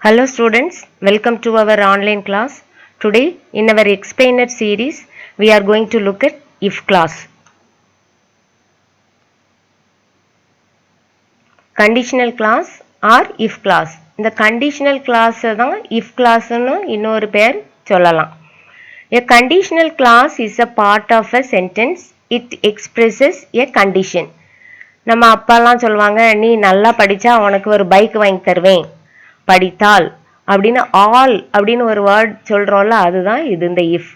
Hello students, welcome to our online class. Today in our explainer series, we are going to look at if clause. Conditional clause or if clause. இந்த conditional clause தான் if clause ன்னு இன்னொரு பேர் சொல்லலாம். A conditional clause is a part of a sentence. It expresses a condition. நம்ம அப்பாலாம் சொல்லுவாங்க, நீ நல்லா படிச்சா உனக்கு ஒரு பைக் வாங்கி தருவேன். படித்தால் அப்படின்னு ஆல் அப்படின்னு ஒரு வேர்ட் சொல்றோம்ல, அதுதான் இது இந்த இஃப்.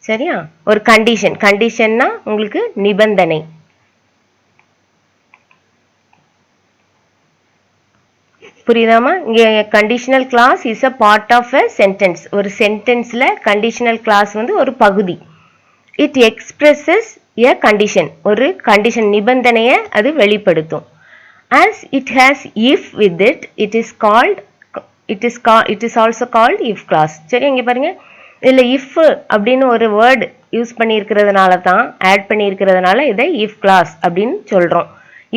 சரியா? ஒரு கண்டிஷன். கண்டிஷன்னா உங்களுக்கு நிபந்தனை. புரியுதாமா? இங்க conditional clause is a part of a sentence. ஒரு சென்டென்ஸ்ல கண்டிஷனல் கிளாஸ் வந்து ஒரு பகுதி. It expresses a condition. ஒரு கண்டிஷன் நிபந்தனையை அது வெளிப்படுத்தும். As it has if with it, it is also called if clause. சரி, இங்க பாருங்க, இதுல if அப்படின்னு ஒரு வேர்ட் யூஸ் பண்ணியிருக்கிறதுனால தான், ஆட் பண்ணியிருக்கிறதுனால இதை if clause அப்படின்னு சொல்றோம்.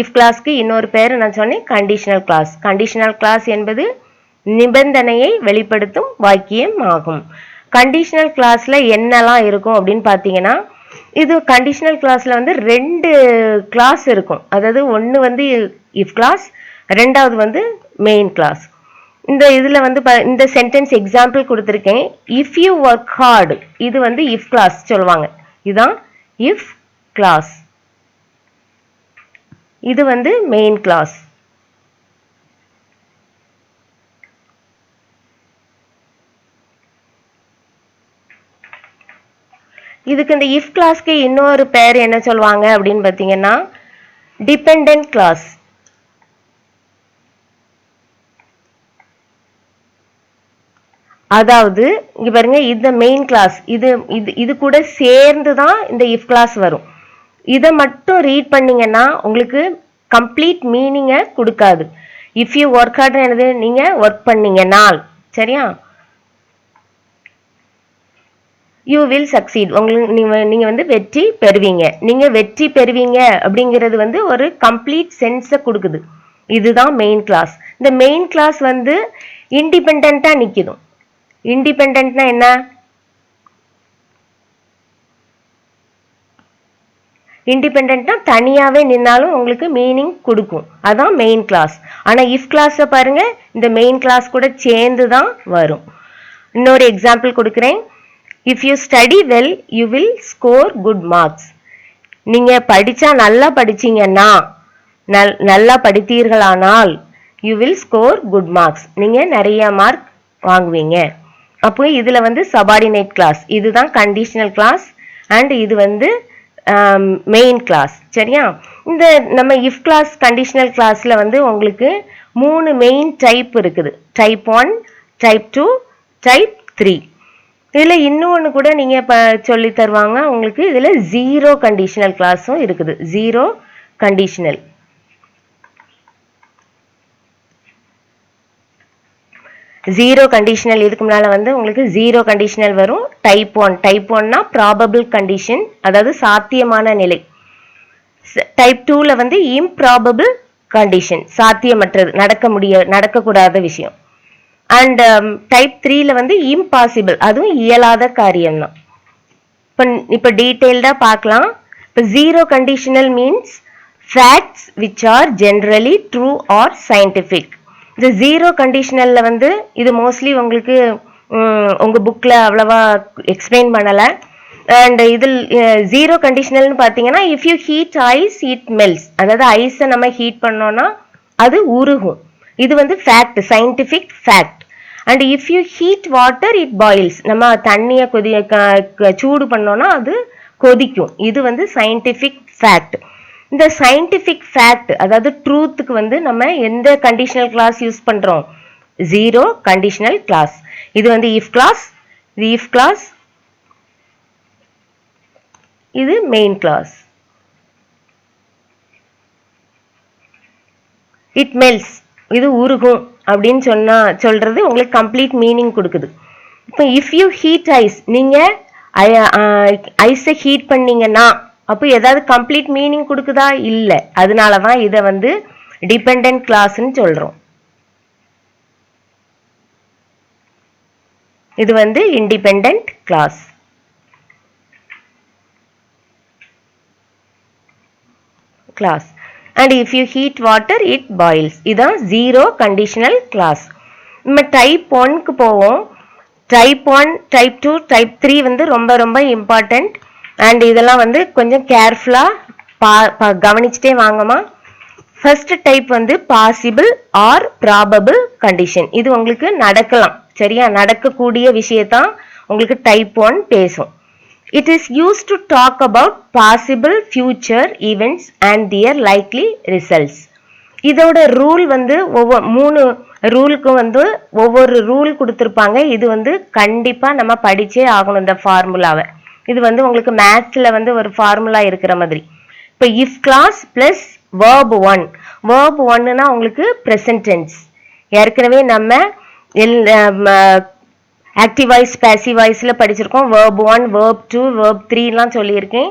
if clauseக்கு இன்னொரு பேர் நான் சொன்னேன், கண்டிஷனல் கிளாஸ். கண்டிஷனல் கிளாஸ் என்பது நிபந்தனையை வெளிப்படுத்தும் வாக்கியம் ஆகும். கண்டிஷனல் கிளாஸ்ல என்னெல்லாம் இருக்கும் அப்படின்னு பார்த்தீங்கன்னா, இது கண்டிஷனல் கிளாஸ்ல வந்து ரெண்டு கிளாஸ் இருக்கும். அதாவது ஒன்று வந்து இஃப் கிளாஸ், ரெண்டாவது வந்து மெயின் கிளாஸ். இந்த இதுல வந்து இந்த சென்டென்ஸ் எக்ஸாம்பிள் கொடுத்துருக்கேன். இஃப் யூ ஒர்க் ஹார்ட், இது வந்து இஃப் கிளாஸ் சொல்லுவாங்க. இதுதான் இஃப் கிளாஸ். இது வந்து மெயின் கிளாஸ். இதுக்கு இந்த இஃப் கிளாஸ்க்கு இன்னொரு பேர் என்ன சொல்லுவாங்க அப்படின்னு பார்த்தீங்கன்னா, டிபெண்டன்ட் கிளாஸ். அதாவது இங்க பாருங்க, இந்த மெயின் கிளாஸ் இது கூட சேர்ந்து தான் இந்த இஃப் கிளாஸ் வரும். இதை மட்டும் ரீட் பண்ணீங்கன்னா உங்களுக்கு கம்ப்ளீட் மீனிங்கை கொடுக்காது. இஃப் யூ ஒர்க் ஹார்ட் என்னது, நீங்க ஒர்க் பண்ணீங்கனால், சரியா? யூ வில் சக்சீட், உங்களுக்கு நீங்க வந்து வெற்றி பெறுவீங்க. நீங்க வெற்றி பெறுவீங்க அப்படிங்கிறது வந்து ஒரு கம்ப்ளீட் சென்ஸை கொடுக்குது. இதுதான் மெயின் கிளாஸ். இந்த மெயின் கிளாஸ் வந்து இண்டிபெண்டா நிக்குது. இண்டிபெண்டன்ட்னா என்ன? இண்டிபெண்டன்ட்னா தனியாவே நின்னாலும் உங்களுக்கு மீனிங் கொடுக்கும். அதான் மெயின் கிளாஸ். ஆனா இஃப் கிளாஸ் பாருங்க, இந்த மெயின் கிளாஸ் கூட சேர்ந்து தான் வரும். இன்னொரு எக்ஸாம்பிள் கொடுக்குறேன். If you study well you will score good marks. நீங்க படிச்சா நல்லா படிச்சீங்கன்னா, நல்லா படித்தீர்களானால் you will score good marks, நீங்க நிறைய மார்க் வாங்குவீங்க. அப்போ இதுல வந்து சபார்டினேட் கிளாஸ். இதுதான் கண்டிஷனல் கிளாஸ் அண்ட் இது வந்து மெயின் கிளாஸ். சரியா? இந்த நம்ம இஃப் கிளாஸ் கண்டிஷனல் கிளாஸ்ல வந்து உங்களுக்கு 3 மெயின் டைப் இருக்குது. Type 1, type 2, type 3. இதுல இன்னொன்னு கூட நீங்க சொல்லி தருவாங்க உங்களுக்கு. இதுல 0 கண்டிஷனல் கிளாஸும் இருக்குது. 0 கண்டிஷனல். ஜீரோ கண்டிஷனல் இதுக்கு முன்னால வந்து உங்களுக்கு 0 கண்டிஷனல் வரும். டைப் 1. டைப் 1னா ப்ராபபிள் கண்டிஷன், அதாவது சாத்தியமான நிலை. டைப் 2ல வந்து இம்ப்ராபபிள் கண்டிஷன், சாத்தியமற்றது, நடக்கக்கூடாத விஷயம். அண்ட் டைப் 3ல வந்து இம்பாசிபிள், அதுவும் இயலாத காரியம் தான். இப்ப டீடைல்டா பார்க்கலாம். இப்ப 0 conditional means facts which are generally true or scientific. இந்த 0 கண்டிஷனல்ல வந்து இது மோஸ்ட்லி உங்களுக்கு உங்க புக்ல அவ்வளவா எக்ஸ்பிளைன் பண்ணல. அண்ட் இதில் 0 கண்டிஷனல்னு பார்த்தீங்கன்னா, if you heat ice it melts. அதாவது ஐஸை நம்ம ஹீட் பண்ணோம்னா அது உருகும். இது வந்து fact, scientific fact. And if you heat water it boils. நம்ம தண்ணியை சூடு பண்ணோம்னா அது கொதிக்கும். இது வந்து சயின்டிஃபிக் ஃபேக்ட். இந்த சயின்டிஃபிக் ஃபேக்ட், அதாவது ட்ரூத்துக்கு வந்து நம்ம எந்த கண்டிஷனல் கிளாஸ் யூஸ் பண்றோம்? 0 கண்டிஷனல் கிளாஸ். இது வந்து இஃப் கிளாஸ், இது இஃப் கிளாஸ், இது மெயின் கிளாஸ். இட் மெல்ட்ஸ், இது உருகும் அப்படின்னு சொல்றது உங்களுக்கு கம்ப்ளீட் மீனிங் கொடுக்குது. இப்போ இஃப் யூ ஹீட் ஐஸ், நீங்க ஐஸை ஹீட் பண்ணீங்கன்னா அப்போ ஏதாவது கம்ப்ளீட் மீனிங் கொடுக்குதா? இல்லை. அதனாலதான் இதை வந்து டிபெண்டன்ட் கிளாஸ்ன்னு சொல்றோம். இது வந்து independent class. And if you heat water it boils. இதான் zero conditional clause. நம்ம type 1க்கு போவோம். type 1, type 2, type 3 வந்து ரொம்ப ரொம்ப இம்பார்ட்டன்ட். அண்ட் இதெல்லாம் வந்து கொஞ்சம் கேர்ஃபுல்லா கவனிச்சுட்டே வாங்கம்மா. ஃபர்ஸ்ட் டைப் வந்து பாசிபிள் ஆர் ப்ராபபிள் கண்டிஷன். இது உங்களுக்கு நடக்கலாம், சரியா? நடக்கக்கூடிய விஷயத்தான் உங்களுக்கு டைப் 1 பேசும். It is used to talk about possible future events and their likely results. இதோட ரூல் வந்து மூணு ரூலுக்கும் வந்து ஒவ்வொரு ரூல் கொடுத்துருப்பாங்க. இது வந்து கண்டிப்பா நம்ம படிச்சே ஆகணும் இந்த ஃபார்முலாவை. இது வந்து உங்களுக்கு மேத்ஸ்ல வந்து ஒரு ஃபார்முலா இருக்கிற மாதிரி. இப்போ if class plus verb 1. verb 1னா உங்களுக்கு present tense. ஏற்கனவே நம்ம ஆக்டிவ் வாய்ஸ் பேசிவ் வாய்ஸ்ல படிச்சிருக்கோம். verb 1, verb 2, verb 3 எல்லாம் சொல்லியிருக்கேன்.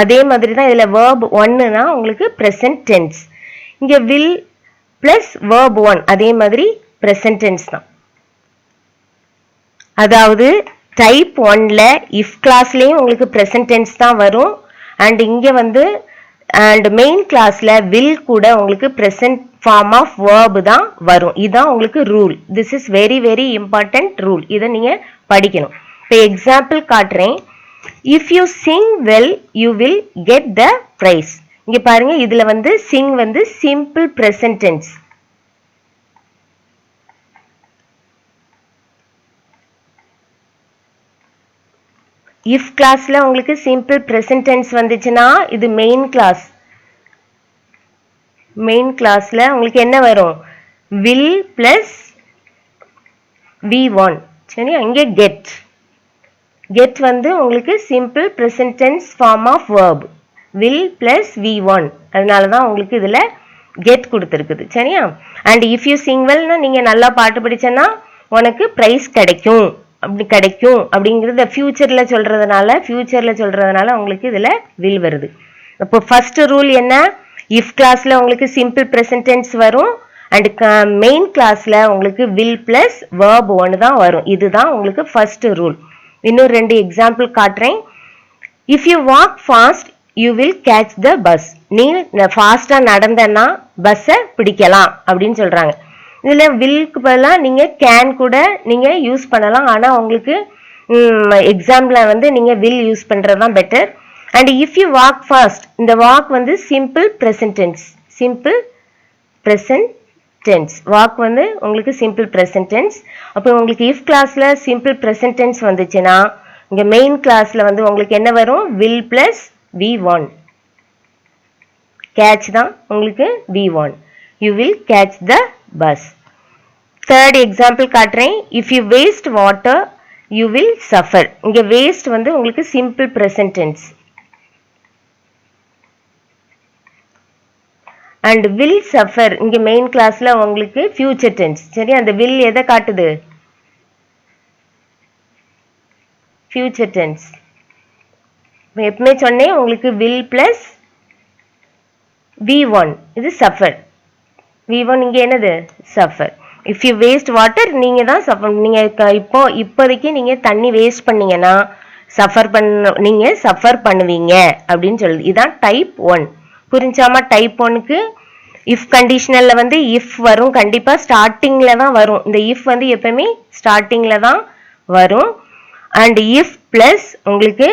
அதே மாதிரி தான் இதுல verb 1னா உங்களுக்கு present tense. இங்க will plus verb 1 அதே மாதிரி present tense தான். அதாவது டைப் 1ல if கிளாஸ்லயும் உங்களுக்கு present tense தான் வரும். அண்ட் இங்க வந்து அண்ட் மெயின் கிளாஸ்ல will கூட உங்களுக்கு present form of verb தான் வரும். இதான் உங்களுக்கு rule. This is very very important rule. இதை நீங்க படிக்கணும். இப்போ எக்ஸாம்பிள் காட்டுறேன். If you sing well you will get the prize. இங்க பாருங்க, இதுல வந்து சிங் வந்து சிம்பிள் பிரசன்ட் டென்ஸ். இஃப் கிளாஸ்ல உங்களுக்கு சிம்பிள் பிரசன்ட் டென்ஸ் வந்துச்சுன்னா இது மெயின் கிளாஸ். மெயின் கிளாஸ்ல உங்களுக்கு என்ன வரும்? will plus v1. சரி, அங்கே get. get வந்து உங்களுக்கு simple present tense form of verb. will plus v1. அதனால தான் உங்களுக்கு இதுல get கொடுத்துருக்குது. சரியா? அண்ட் இஃப் யூ சிங் வெல்னா நீங்க நல்லா பாட்டு படிச்சேன்னா உனக்கு பிரைஸ் கிடைக்கும், அப்படி கிடைக்கும் அப்படிங்கிறது ஃபியூச்சர்ல சொல்றதுனால உங்களுக்கு இதுல will வருது. அப்போ ஃபர்ஸ்ட் ரூல் என்ன? இஃப் கிளாஸ்ல உங்களுக்கு சிம்பிள் பிரசன்ட் டென்ஸ் வரும். அண்ட் மெயின் கிளாஸ்ல உங்களுக்கு will plus verb 1 தான் வரும். இதுதான் உங்களுக்கு ஃபர்ஸ்ட் ரூல். இன்னும் 2 எக்ஸாம்பிள் காட்டுறேன். If you walk fast you will catch the bus. நீ ஃபாஸ்டா நடந்தனா பஸ்ஸை பிடிக்கலாம் அப்படின்னு சொல்றாங்க. இதுல வில்க்கு பதிலாக நீங்க கேன் கூட நீங்க யூஸ் பண்ணலாம். ஆனா உங்களுக்கு எக்ஸாம்பிள வந்து நீங்க வில் யூஸ் பண்றதுதான் better. And if you walk fast, இந்த வாக் வந்து simple present tense. Simple present tense. Walk வந்து உங்களுக்கு சிம்பிள் பிரசன்ட் டென்ஸ். அப்போ உங்களுக்கு இஃப் கிளாஸ்ல சிம்பிள் பிரசன்ட் டென்ஸ் வந்துச்சுன்னா இங்க மெயின் கிளாஸ்ல வந்து உங்களுக்கு என்ன வரும்? will plus v1. கேட்ச் தான் உங்களுக்கு v1. you will catch the bus. Third example காட்டுறேன். If you waste water you will suffer. இங்க வேஸ்ட் வந்து உங்களுக்கு simple present tense. And will suffer இங்க மெயின் கிளாஸ்ல உங்களுக்கு ஃபியூச்சர் டென்ஸ். சரி, அந்த வில் எதை காட்டுது? Future tense. எப்பவுமே சொன்னேன் உங்களுக்கு will plus v1. இது சஃபர். v1 இங்க என்னது? Suffer. If you waste water நீங்க தான் சஃபர். நீங்க இப்போதைக்கு நீங்க தண்ணி வேஸ்ட் பண்ணீங்கன்னா நீங்க சஃபர் பண்ணுவீங்க அப்படின்னு சொல்லுது. இதான் டைப் 1. புரிஞ்சாமா? டைப் 1க்கு இஃப் கண்டிஷனல்ல வந்து இஃப் வரும். கண்டிப்பா ஸ்டார்டிங்ல தான் வரும். இந்த இஃப் வந்து எப்பவுமே ஸ்டார்டிங்ல தான் வரும். அண்ட் இஃப் பிளஸ் உங்களுக்கு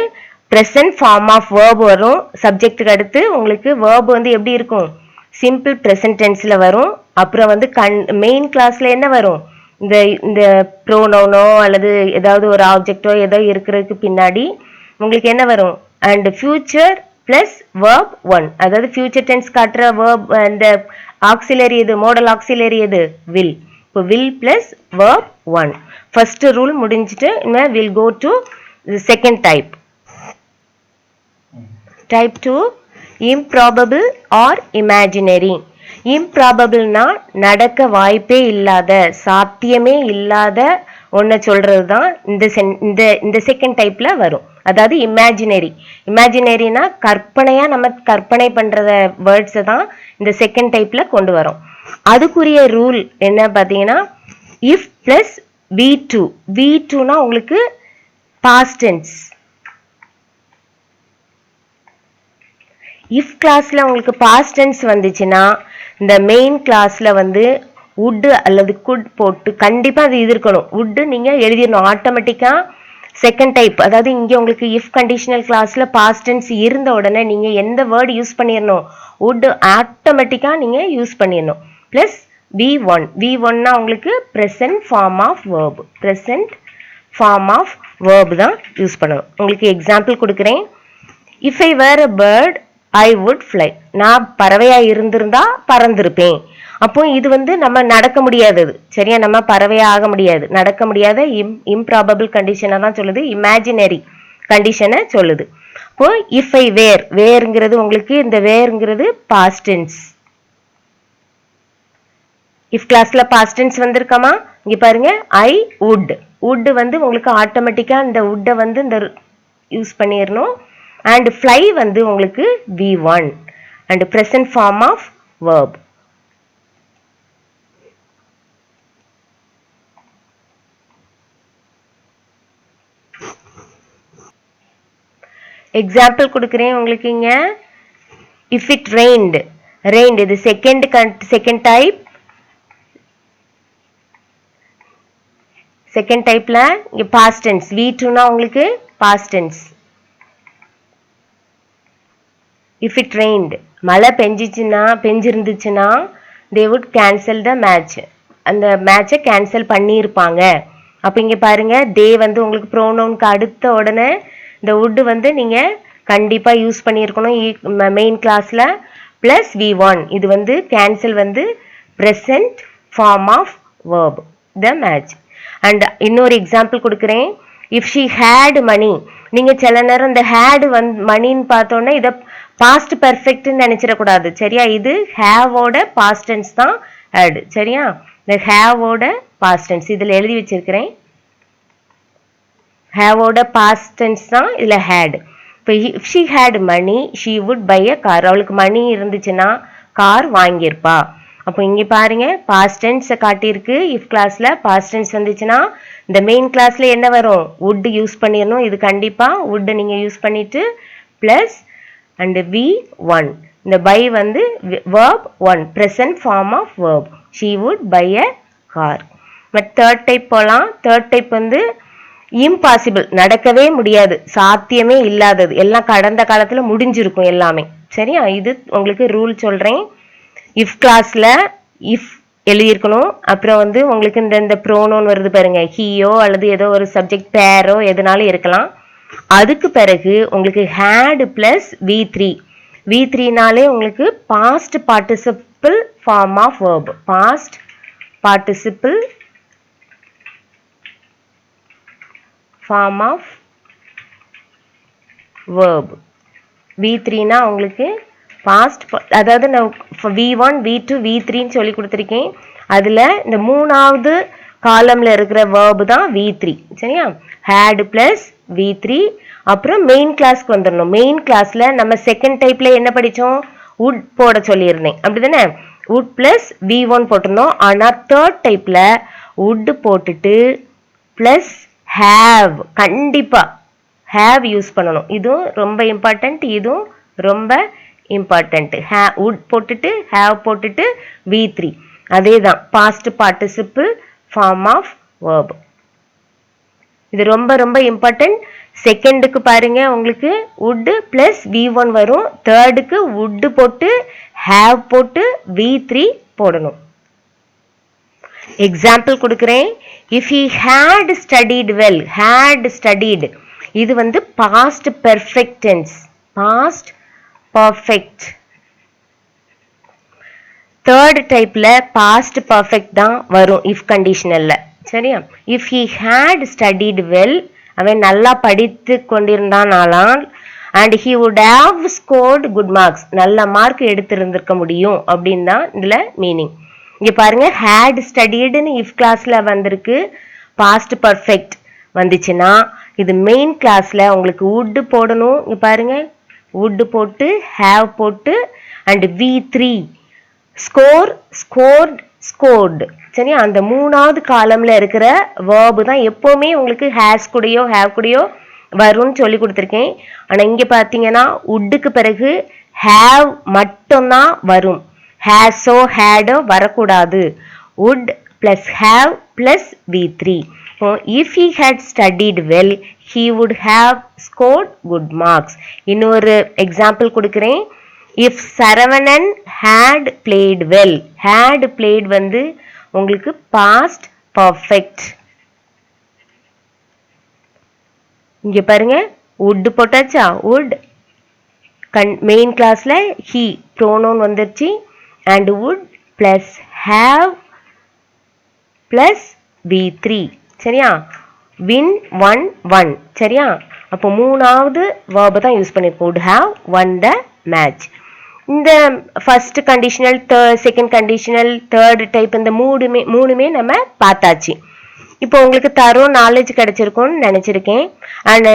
பிரசன்ட் ஃபார்ம் ஆஃப் verb வரும். சப்ஜெக்ட்டுக்கு அடுத்து உங்களுக்கு verb வந்து எப்படி இருக்கும்? சிம்பிள் பிரசன்ட் டென்ஸ்ல வரும். அப்புறம் வந்து மெயின் கிளாஸ்ல என்ன வரும்? இந்த ப்ரோனவுனோ அல்லது ஏதாவது ஒரு ஆப்ஜெக்டோ ஏதோ இருக்கிறதுக்கு பின்னாடி உங்களுக்கு என்ன வரும்? And future plus verb 1. அதாவது ஃபியூச்சர் டென்ஸ் காட்டுற verb அந்த ஆக்சிலரி எது? மாடல் ஆக்சிலரி எது? will. இப்போ will plus verb 1. First rule முடிஞ்சிட்டு இனிமேல் will go to the second type. Type 2 improbable or imaginary. இம்ப்ராபபிள்னா நடக்க வாய்ப்பே இல்லாத, சாத்தியமே இல்லாத ஒன்ன சொல்றதுதான் இந்த செகண்ட் டைப்ல வரும். அதாவது இமேஜினரி. இமேஜினரினா கற்பனையா நம்ம கற்பனை பண்றத வேர்ட்ஸ் தான் இந்த செகண்ட் டைப்ல கொண்டு வரோம். அதுக்குரிய ரூல் என்ன பாத்தீங்கன்னா இஃப் பிளஸ் V2 V2னா உங்களுக்கு past tense. if classல உங்களுக்கு past tense வந்துச்சுன்னா இந்த main classல வந்து would அல்லது could போட்டு கண்டிப்பா அது இருக்கணும். would நீங்க எழுதிடணும் ஆட்டோமேட்டிக்கா. செகண்ட் டைப், அதாவது இங்க உங்களுக்கு if கண்டிஷனல் கிளாஸ்ல past tense இருந்த உடனே நீங்க எந்த வேர்ட் யூஸ் பண்ணிடணும், would ஆட்டோமேட்டிக்கா நீங்க யூஸ் பண்ணிடணும். பிளஸ் V1 V1னா உங்களுக்கு present form of verb, present form of verb தான் யூஸ் பண்ணணும். உங்களுக்கு எக்ஸாம்பிள் கொடுக்குறேன். if I were a bird I would fly. நான் பறவையா இருந்திருந்தா பறந்திருப்பேன். அப்போ இது வந்து நம்ம நடக்க முடியாதது, சரியா? நம்ம பறவையா ஆக முடியாது, நடக்க முடியாத இம்ப்ராபபிள் கண்டிஷனை தான் சொல்லுது, இமேஜினரி கண்டிஷனை சொல்லுது. அப்போ இஃப் ஐ வேர்ங்கிறது உங்களுக்கு இந்த வேர்ங்கிறது பாஸ்ட் டென்ஸ். இஃப் கிளாஸ்ல பாஸ்ட் டென்ஸ் வந்திருக்காமா? இங்க பாருங்க, ஐ வுட் வந்து உங்களுக்கு ஆட்டோமேட்டிக்கா இந்த வுட்டை வந்து இந்த யூஸ் பண்ணிடணும். அண்ட் ஃப்ளை வந்து உங்களுக்கு V1 and present form of verb. Example கொடுக்குறேன் உங்களுக்கு இங்க. if it rained இது செகண்ட் டைப்ல இங்க பாஸ்ட் டென்ஸ். V2னா உங்களுக்கு past tense. if it rained மழை பெஞ்சிருந்துச்சுன்னா they would cancel the match, அந்த மேட்சை கேன்சல் பண்ணியிருப்பாங்க. அப்போ இங்க பாருங்க, they வந்து உங்களுக்கு ப்ரோனவுனுக்கு அடுத்த உடனே இந்த would வந்து நீங்க கண்டிப்பா யூஸ் பண்ணியிருக்கணும் மெயின் கிளாஸ்ல. பிளஸ் V1 இது வந்து கேன்சல் வந்து present form of verb, the match. And இன்னொரு எக்ஸாம்பிள் கொடுக்குறேன். if she had money, நீங்க சில நேரம் இந்த had மணின்னு பார்த்தோன்னே இதை பாஸ்ட் பெர்ஃபெக்ட்னு நினைச்சிடக்கூடாது, சரியா? இது ஹேவோட பாஸ்ட் டென்ஸ் தான் had, சரியா? இந்த ஹேவோட பாஸ்ட் டென்ஸ் இதுல எழுதி வச்சிருக்கிறேன். ஹேவோட பாஸ்ட் டென்ஸ் தான் இதுல had. இப்போ if she had money she would buy a car, அவளுக்கு மணி இருந்துச்சுன்னா கார் வாங்கியிருப்பா. அப்போ இங்க பாருங்க, பாஸ்ட் டென்ஸ் காட்டியிருக்கு. if கிளாஸ்ல பாஸ்ட் டென்ஸ் வந்துச்சுன்னா இந்த மெயின் கிளாஸ்ல என்ன வரும், would யூஸ் பண்ணிடணும். இது கண்டிப்பா would நீங்க யூஸ் பண்ணிட்டு பிளஸ் அண்ட் V1 இந்த buy வந்து verb 1, present form of verb, she would buy a car. But third type போலாம். தேர்ட் டைப் வந்து இம்பாசிபிள், நடக்கவே முடியாது, சாத்தியமே இல்லாதது, எல்லாம் கடந்த காலத்துல முடிஞ்சிருக்கும் எல்லாமே, சரியா? இது உங்களுக்கு ரூல் சொல்றேன். இஃப் கிளாஸ்ல இஃப் எழுதியிருக்கணும். அப்புறம் வந்து உங்களுக்கு இந்த ப்ரோனோன் வருது பாருங்க, ஹீயோ அல்லது ஏதோ ஒரு சப்ஜெக்ட் பேரோ எதுனாலும் இருக்கலாம். அதுக்கு பிறகு உங்களுக்கு had பிளஸ் V3னாலே உங்களுக்கு past participle form of verb, past participle form of verb. V3னா உங்களுக்கு பாஸ்ட், அதாவது நான் V1 V2 V3ன்னு சொல்லி கொடுத்துருக்கேன். அதுல இந்த மூணாவது காலம்ல இருக்கிற verb தான் V3, சரியா? had plus V3. அப்புறம் மெயின் கிளாஸ்க்கு வந்துடணும். மெயின் கிளாஸ்ல நம்ம செகண்ட் டைப்ல என்ன படிச்சோம், would போட சொல்லியிருந்தேன், அப்படிதானே? would பிளஸ் V1 போட்டிருந்தோம். ஆனா தேர்ட் டைப்ல would போட்டுட்டு பிளஸ் have, கண்டிப்பா have யூஸ் பண்ணணும். இதுவும் ரொம்ப இம்பார்ட்டன்ட், இதுவும் ரொம்ப இம்பார்ட்டன்ட். would போட்டுட்டு have போட்டுட்டு V3, அதே தான் past participle form of verb. இது ரொம்ப ரொம்ப இம்பார்ட்டன்ட். செகண்டுக்கு பாருங்க, உங்களுக்கு would பிளஸ் V1 வரும். தேர்டுக்கு would போட்டு have போட்டு V3 போடணும். எக்ஸாம்பிள் கொடுக்குறேன். if he had studied well, had studied இது வந்து past perfect tense, past perfect. Third டைப்ல past perfect தான் வரும் if கண்டிஷனல்ல, சரியா? if he had studied well, அவன் நல்லா படித்து கொண்டிருந்தானாலாம், and he would have scored good marks, நல்ல மார்க் எடுத்திருந்திருக்க முடியும் அப்படின்னு தான் இதுல மீனிங். இங்க பாருங்க, had studiedனு if கிளாஸ்ல வந்திருக்கு, பாஸ்ட் பர்ஃபெக்ட் வந்துச்சுன்னா இது மெயின் கிளாஸ்ல உங்களுக்கு would போடணும். இங்க பாருங்க, would போட்டு have போட்டு and V3 scored scored. சரியா, அந்த மூணாவது காலம்ல இருக்கிற verb தான் எப்பவுமே உங்களுக்கு has கூடயோ have கூடயோ வரும்னு சொல்லி கொடுத்துருக்கேன். ஆனா இங்க பாத்தீங்கன்னா woodக்கு பிறகு have மட்டும்தான் வரும். hasஓ hadஓ வரக்கூடாது. would plus have plus V3. So if he had studied well, he would have scored good marks. இன்னொரு எக்ஸாம்பிள் கொடுக்கிறேன். if Saravanan had played well, had played வந்து உங்களுக்கு past perfect. இங்க பாருங்க would போட்டாச்சா, would மெயின் கிளாஸ்ல he pronoun வந்துருச்சு and would plus have plus V3. சரியா, win won won. சரியா, அப்போ மூணாவது verb தான் யூஸ் பண்ணிருக்கோம். would have won the match. இந்த first conditional, second conditional, third type இந்த மூணுமே நம்ம பார்த்தாச்சு. இப்போ உங்களுக்கு தரோம் நாலேஜ் கிடைச்சிருக்கும்னு நினைச்சிருக்கேன். அண்ட்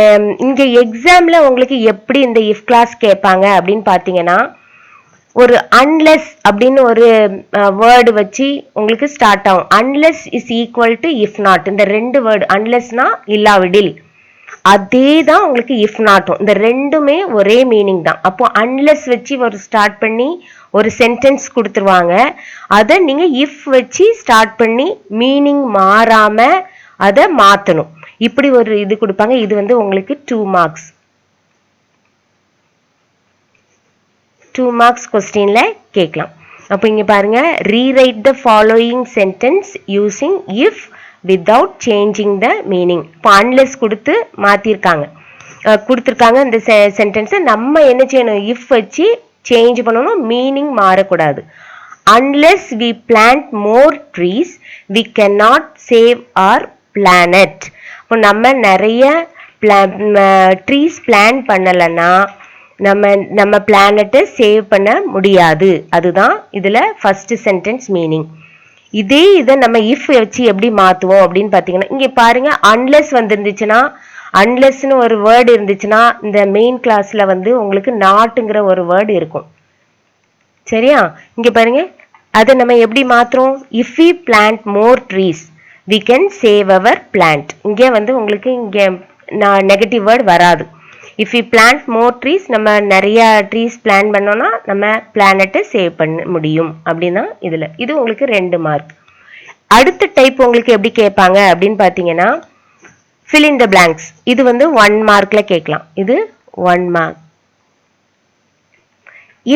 இங்க எக்ஸாம்ல உங்களுக்கு எப்படி இந்த இஃப் கிளாஸ் கேட்பாங்க அப்படின்னு பாத்தீங்கன்னா, ஒரு அன்லெஸ் அப்படின்னு ஒரு வேர்டு வச்சு உங்களுக்கு ஸ்டார்ட் ஆகும். Unless is equal to if not. இந்த ரெண்டு வேர்டு, அன்லெஸ்னா இல்லாவிடில், அதே தான் உங்களுக்கு இஃப் நாட்டும். இந்த ரெண்டுமே ஒரே மீனிங் தான். அப்போ அன்லெஸ் வச்சு ஒரு ஸ்டார்ட் பண்ணி ஒரு சென்டென்ஸ் கொடுத்துருவாங்க. அதை நீங்க இஃப் வச்சு ஸ்டார்ட் பண்ணி மீனிங் மாறாம அதை மாத்தணும். இப்படி ஒரு இது கொடுப்பாங்க. இது வந்து உங்களுக்கு 2 marks. 2 marks கொஸ்டின்ல கேட்கலாம். அப்போ இங்க பாருங்க, rewrite the following sentence using if without changing the meaning. இப்போ unless கொடுத்து மாத்திருக்காங்க, கொடுத்துருக்காங்க. இந்த சென்டென்ஸை நம்ம என்ன செய்யணும், if வச்சு சேஞ்ச் பண்ணணும், மீனிங் மாறக்கூடாது. unless we plant more trees we cannot save our planet. இப்போ நம்ம நிறைய ட்ரீஸ் பிளான் பண்ணலன்னா நம்ம பிளானட்டை சேவ் பண்ண முடியாது. அதுதான் இதுல ஃபர்ஸ்ட் சென்டென்ஸ் மீனிங். இதே இதை நம்ம இஃப் வச்சு எப்படி மாத்துவோம் அப்படின்னு பாத்தீங்கன்னா, இங்க பாருங்க, அன்லெஸ் வந்துருந்துச்சுன்னா, அன்லெஸ்னு ஒரு வேர்டு இருந்துச்சுன்னா இந்த மெயின் கிளாஸ்ல வந்து உங்களுக்கு நாட்டுங்கிற ஒரு வேர்டு இருக்கும். சரியா, இங்க பாருங்க, அதை நம்ம எப்படி மாத்துறோம், if we plant more trees we can save our planet. இங்க வந்து உங்களுக்கு இங்க நெகட்டிவ் வேர்டு வராது. If we plant more trees, நம்ம நிறைய ட்ரீஸ் பிளான் பண்ணோம்னா நம்ம பிளானட்டை சேவ் பண்ண முடியும் அப்படின்னா இதுல இது உங்களுக்கு 2 மார்க். அடுத்த டைப் உங்களுக்கு எப்படி கேட்பாங்க அப்படின்னு பாத்தீங்கன்னா, fill in the blanks. இது வந்து 1 மார்க்ல கேட்கலாம். இது 1 mark.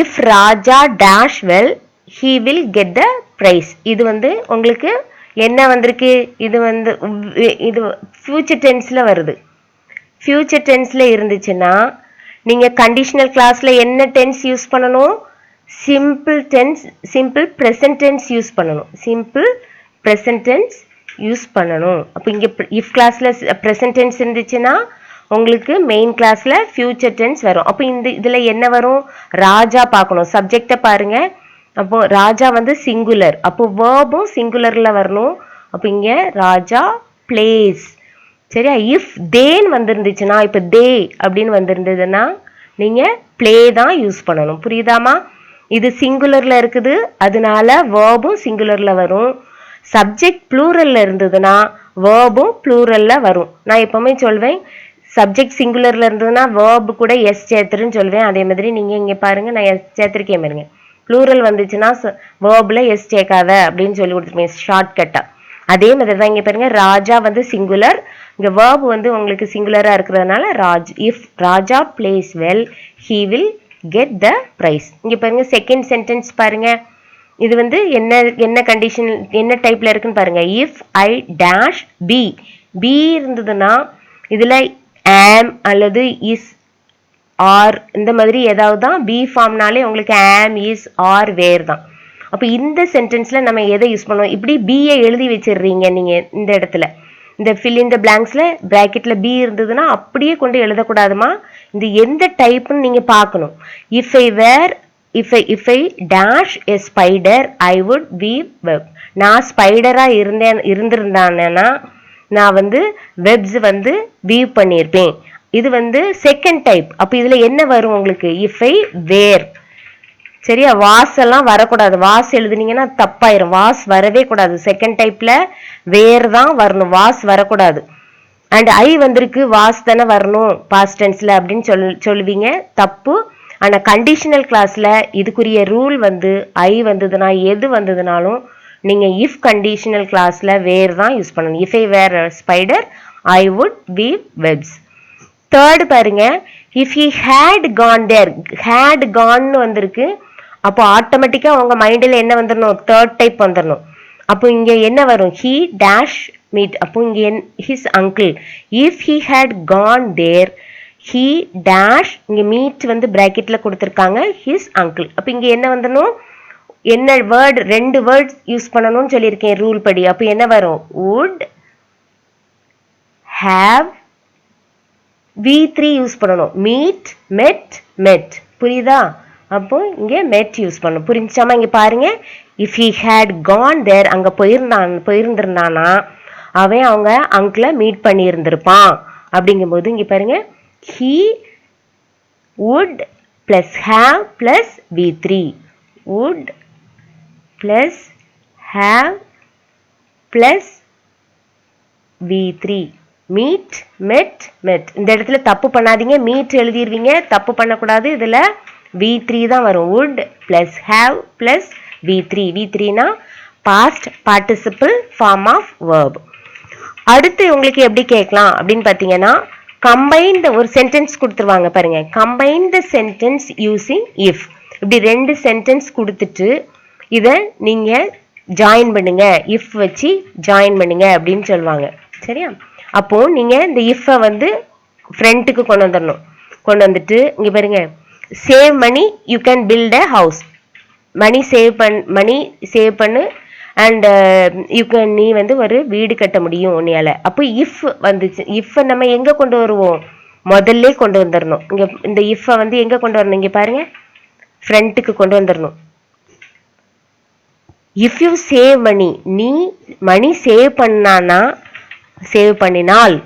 if Raja dash well he will get the prize. இது வந்து உங்களுக்கு என்ன வந்திருக்கு, இது வந்து இது ஃபியூச்சர் டென்ஸ்ல வருது. ஃபியூச்சர் டென்ஸ்ல இருந்துச்சுன்னா நீங்க கண்டிஷனல் கிளாஸ்ல என்ன டென்ஸ் யூஸ் பண்ணணும், simple tense, simple present tense use பண்ணணும். சிம்பிள் பிரசன்ட் டென்ஸ் யூஸ் பண்ணணும். அப்போ இங்க இஃப் கிளாஸ்ல பிரசன்ட் டென்ஸ் இருந்துச்சுன்னா உங்களுக்கு மெயின் கிளாஸ்ல ஃபியூச்சர் டென்ஸ் வரும். அப்போ இதுல என்ன வரும், ராஜா பார்க்கணும். சப்ஜெக்ட பாருங்க. அப்போ ராஜா வந்து சிங்குலர், அப்போ வேர்பும் சிங்குலர்ல வரணும். அப்போ இங்க ராஜா பிளேஸ். சரியா, இஃப் தேன் வந்திருந்துச்சுன்னா, இப்ப தே அப்படின்னு வந்திருந்ததுன்னா நீங்க பிளே தான் யூஸ் பண்ணணும். புரியுதாமா? இது சிங்குலர்ல இருக்குது, அதனால வேர்பும் சிங்குலர்ல வரும். சப்ஜெக்ட் ப்ளூரல்ல இருந்ததுன்னா வேர்பும் ப்ளூரல்ல வரும். நான் எப்பவுமே சொல்வேன், சப்ஜெக்ட் சிங்குலர்ல இருந்ததுன்னா வேர்பு கூட எஸ் சேர்த்துருன்னு சொல்வேன். அதே மாதிரி நீங்க இங்க பாருங்க, நான் எஸ் சேர்த்திருக்கேன் பாருங்க. ப்ளூரல் வந்துச்சுன்னா வேர்ப்ல எஸ் சேர்க்காத அப்படின்னு சொல்லி கொடுத்துருக்கேன் ஷார்ட்கட்டா. அதே மாதிரி தான் இங்க பாருங்க, ராஜா வந்து சிங்குலர், இங்க வேர்ப் வந்து உங்களுக்கு சிங்குலரா இருக்கிறதுனால if Raja plays well he will get the prize. இங்க பாருங்க செகண்ட் சென்டென்ஸ் பாருங்க, இது வந்து என்ன கண்டிஷன், என்ன டைப்ல இருக்குன்னு பாருங்க. If I dash be, be இருந்ததுன்னா இதுல ஆம் அல்லது இஸ் ஆர் இந்த மாதிரி ஏதாவது தான். பி ஃபார்ம்னாலே உங்களுக்கு ஆம் இஸ் ஆர் வேர் தான். அப்போ இந்த சென்டென்ஸ்ல நம்ம எதை யூஸ் பண்ணுவோம், இப்படி பியை எழுதி வச்சிடுறீங்க நீங்க இந்த இடத்துல. இந்த fill in the blanksல பிராக்கெட்ல பி இருந்ததுன்னா அப்படியே கொண்டு எழுதக்கூடாதுமா. இந்த எந்த டைப்னு நீங்க பார்க்கணும். if I dash a spider I would weave web. நான் ஸ்பைடரா இருந்திருந்தானேன்னா நான் வந்து வெப்ஸ் வந்து வீவ் பண்ணியிருப்பேன். இது வந்து செகண்ட் டைப். அப்போ இதுல என்ன வரும் உங்களுக்கு, if I were. சரியா? வாஸ் எல்லாம் வரக்கூடாது. வாஸ் எழுதுனீங்கன்னா தப்பாயிரும். வாஸ் வரவே கூடாது. செகண்ட் டைப்ல வேர் தான் வரணும், வாஸ் வரக்கூடாது. அண்ட் ஐ வந்திருக்கு, வாஸ் தானே வரணும் பாஸ்ட் டென்ஸ்ல அப்படின்னு சொல்லுவீங்க, தப்பு. ஆனா கண்டிஷனல் கிளாஸ்ல இதுக்குரிய ரூல் வந்து ஐ வந்ததுன்னா எது வந்ததுனாலும் நீங்க இஃப் கண்டிஷனல் கிளாஸ்ல வேர் தான் யூஸ் பண்ணணும். If I were spider I would weave webs. Third பாருங்க, if he had gone there, had கான்னு வந்திருக்கு. அப்போ ஆட்டோமேட்டிக்கா உங்க மைண்ட்ல என்ன வந்துடணும், தேர்ட் டைப் வந்துடணும். அப்போ இங்க என்ன வரும், ஹி டேஷ் மீட். அப்போ இங்க his uncle. If he had gone there he dash, இங்க மீட் வந்து பிராக்கெட்ல கொடுத்துருக்காங்க, ஹிஸ் அங்கிள். அப்போ இங்க என்ன வந்துடணும், என்ன வேர்டு, ரெண்டு வேர்ட் யூஸ் பண்ணணும்னு சொல்லியிருக்கேன் ரூல் படி. அப்போ என்ன வரும், would have V3 யூஸ் பண்ணணும். மீட் மெட் மெட். புரியுதா? அப்போ இங்க மெட் யூஸ் பண்ணணும். புரிஞ்சாமா? இங்க பாருங்க, இஃப் ஹி ஹேட் கான் தேர், அங்க போயிருந்திருந்தானா அவன் அவங்க அங்கிளை மீட் பண்ணி இருந்திருப்பான். அப்படிங்கும்போது இங்க பாருங்க, he would plus have plus V3, would plus have plus V3, meet மெட் மெட். இந்த இடத்துல தப்பு பண்ணாதீங்க, மீட் எழுதிடுவீங்க, தப்பு பண்ணக்கூடாது. இதுல V3 தான் வரும். would plus have plus V3. V3னா past participle form of verb. அடுத்து உங்களுக்கு எப்படி கேட்கலாம் அப்படின்னு பார்த்தீங்கன்னா, கம்பைன்ட் ஒரு சென்டென்ஸ் கொடுத்துருவாங்க பாருங்க, combine the sentence using if. இப்படி ரெண்டு சென்டென்ஸ் கொடுத்துட்டு இதை நீங்க ஜாயின் பண்ணுங்க, இஃப் வச்சு ஜாயின் பண்ணுங்க அப்படின்னு சொல்லுவாங்க. சரியா? அப்போ நீங்க இந்த இஃப்பை வந்து ஃப்ரண்ட்டுக்கு கொண்டு வந்துடணும். கொண்டு வந்துட்டு இங்க பாருங்க, save money you can build a house. Money save பண்ணு அண்ட் யூ கேன், நீ வந்து ஒரு வீடு கட்ட முடியும் உன்னையால. அப்போ இஃப் வந்துச்சு. இஃப் நம்ம எங்க கொண்டு வருவோம், முதல்ல கொண்டு வந்துடணும். இங்க இந்த இஃப்பை வந்து எங்க கொண்டு வரணும், இங்க பாருங்க, ஃப்ரண்ட்டுக்கு கொண்டு வந்துடணும். இஃப் யூ சேவ் மணி, நீ மணி சேவ் பண்ணினால்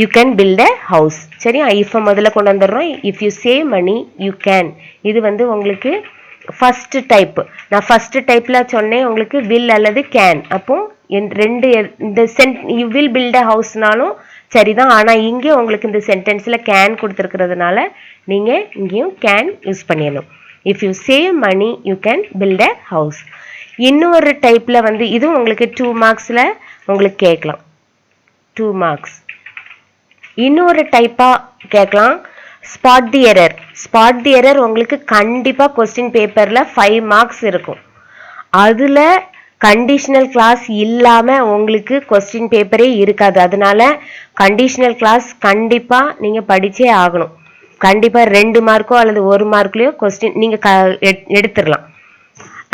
you can build a house. சரியா? இஃப்பை முதல்ல கொண்டு வந்துடுறோம். If you save money you can. இது வந்து உங்களுக்கு ஃபர்ஸ்ட் டைப். நான் ஃபர்ஸ்ட் டைப்ல சொன்னேன் உங்களுக்கு வில் அல்லது கேன். அப்போ ரெண்டு இந்த யூ வில் பில்ட் அ ஹவுஸ்னாலும் சரிதான். ஆனா இங்க உங்களுக்கு இந்த சென்டென்ஸ்ல கேன் கொடுத்துருக்கிறதுனால நீங்க இங்கேயும் கேன் யூஸ் பண்ணிடணும். If you save money you can build a house. இன்னொரு டைப்ல வந்து இது உங்களுக்கு 2 மார்க்ஸ்ல உங்களுக்கு கேட்கலாம், 2 மார்க்ஸ். இன்னொரு டைப்பா கேட்கலாம், ஸ்பாட் தி எரர். ஸ்பாட் தி எரர் உங்களுக்கு கண்டிப்பா கொஸ்டின் பேப்பர்ல 5 மார்க்ஸ் இருக்கும். அதுல கண்டிஷனல் கிளாஸ் இல்லாம உங்களுக்கு கொஸ்டின் பேப்பரே இருக்காது. அதனால கண்டிஷனல் கிளாஸ் கண்டிப்பா நீங்க படிச்சே ஆகணும். கண்டிப்பா 2 மார்க்கோ அல்லது 1 மார்க்லயோ கொஸ்டின் நீங்க எடுத்துடலாம்.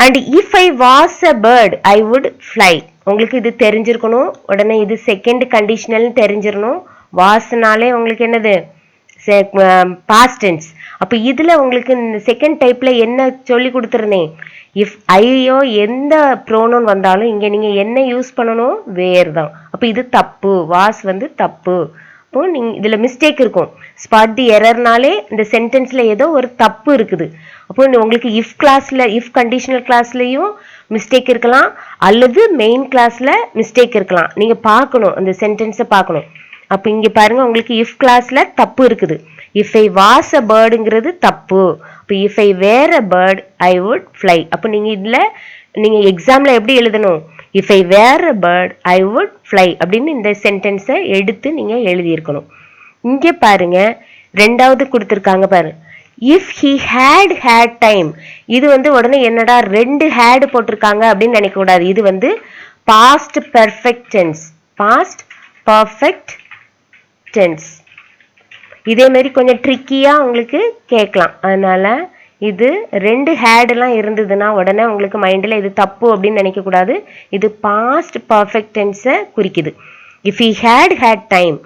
And if I was a bird I would fly. உங்களுக்கு இது தெரிஞ்சிருக்கணும். உடனே இது செகண்ட் கண்டிஷனல் தெரிஞ்சிடணும். வாஸ்னாலே உங்களுக்கு என்னது, பாஸ்ட் டென்ஸ். அப்ப இதுல உங்களுக்கு செகண்ட் டைப்ல என்ன சொல்லி கொடுத்துருந்தேன், இஃப் ஐயோ எந்த ப்ரோனவுன் வந்தாலும் இங்க நீங்க என்ன யூஸ் பண்ணணும், வேர் தான். அப்ப இது தப்பு, வாஸ் வந்து தப்பு. அப்போ நீங்க இதுல மிஸ்டேக் இருக்கும். ஸ்பாட் தி எரர்னாலே இந்த சென்டென்ஸ்ல ஏதோ ஒரு தப்பு இருக்குது. அப்போ உங்களுக்கு இஃப் கிளாஸ்ல, இஃப் கண்டிஷனல் கிளாஸ்லயும் மிஸ்டேக் இருக்கலாம் அல்லது மெயின் கிளாஸ்ல மிஸ்டேக் இருக்கலாம். நீங்க பார்க்கணும், அந்த சென்டென்ஸை பார்க்கணும். அப்ப இங்க பாருங்க, உங்களுக்கு இஃப் கிளாஸ்ல தப்பு இருக்குது. இஃப் ஐ வாஸ் அ பேர்டுங்கிறது தப்பு. அப்ப if I were a bird I would fly. அப்ப நீங்க இதுல நீங்க எக்ஸாம்ல எப்படி எழுதணும், if I were a bird I would fly அப்படின்னு இந்த சென்டென்ஸை எடுத்து நீங்க எழுதியிருக்கணும். இங்க பாருங்க, ரெண்டாவது கொடுத்துருக்காங்க பாரு, இஃப் ஹி ஹேட் டைம். இது வந்து உடனே என்னடா 2 ஹேட் போட்டிருக்காங்க அப்படின்னு நினைக்க கூடாது. இது வந்து past perfect tense, past perfect tense. இதே மாதிரி கொஞ்சம் ட்ரிக்கியா உங்களுக்கு கேட்கலாம். அதனால இது 2 ஹேட்லாம் இருந்ததுன்னா உடனே உங்களுக்கு மைண்டில் இது தப்பு அப்படின்னு நினைக்க கூடாது. இது பாஸ்ட் பர்ஃபெக்ட் டென்ஸை குறிக்குது. If he had time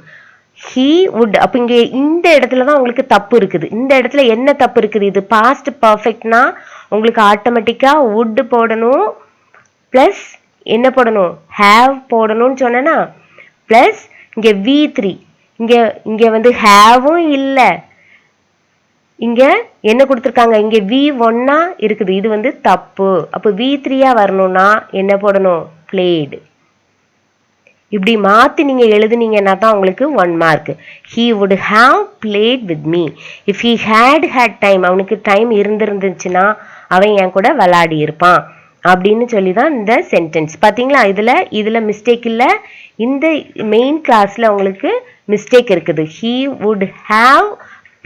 he would. அப்போ இங்கே இந்த இடத்துல தான் உங்களுக்கு தப்பு இருக்குது. இந்த இடத்துல என்ன தப்பு இருக்குது, இது பாஸ்ட் பர்ஃபெக்ட்னா உங்களுக்கு ஆட்டோமேட்டிக்கா வுட் போடணும், பிளஸ் என்ன போடணும், ஹேவ் போடணும்னு சொன்னா, பிளஸ் இங்கே V3. இங்க வந்து ஹேவும் இல்லை இங்க என்ன கொடுத்துருக்காங்க, இங்க V1 இருக்குது, இது வந்து தப்பு. அப்போ V3 வரணும்னா என்ன போடணும், played. இப்படி மாத்தி நீங்க எழுதுனீங்கன்னா தான் உங்களுக்கு 1 mark. he would have played with me if he had time. அவனுக்கு டைம் இருந்துச்சுன்னா அவன் என் கூட விளையாடி இருப்பான் அப்படின்னு சொல்லி தான் இந்த சென்டென்ஸ். பாத்தீங்களா, இதுல மிஸ்டேக் இல்ல, இந்த மெயின் கிளாஸ்ல உங்களுக்கு மிஸ்டேக் இருக்குது. he would have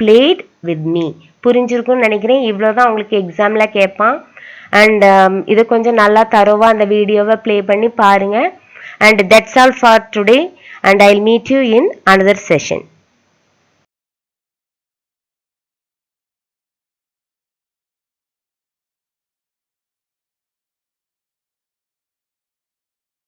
played with me. புரிஞ்சிருக்கும்னு நினைக்கிறேன். இவ்வளவுதான் உங்களுக்கு எக்ஸாம்ல கேட்பான். அண்ட் இதை கொஞ்சம் நல்லா தரோவா அந்த வீடியோவை ப்ளே பண்ணி பாருங்க. And that's all for today, and I'll meet you in another session.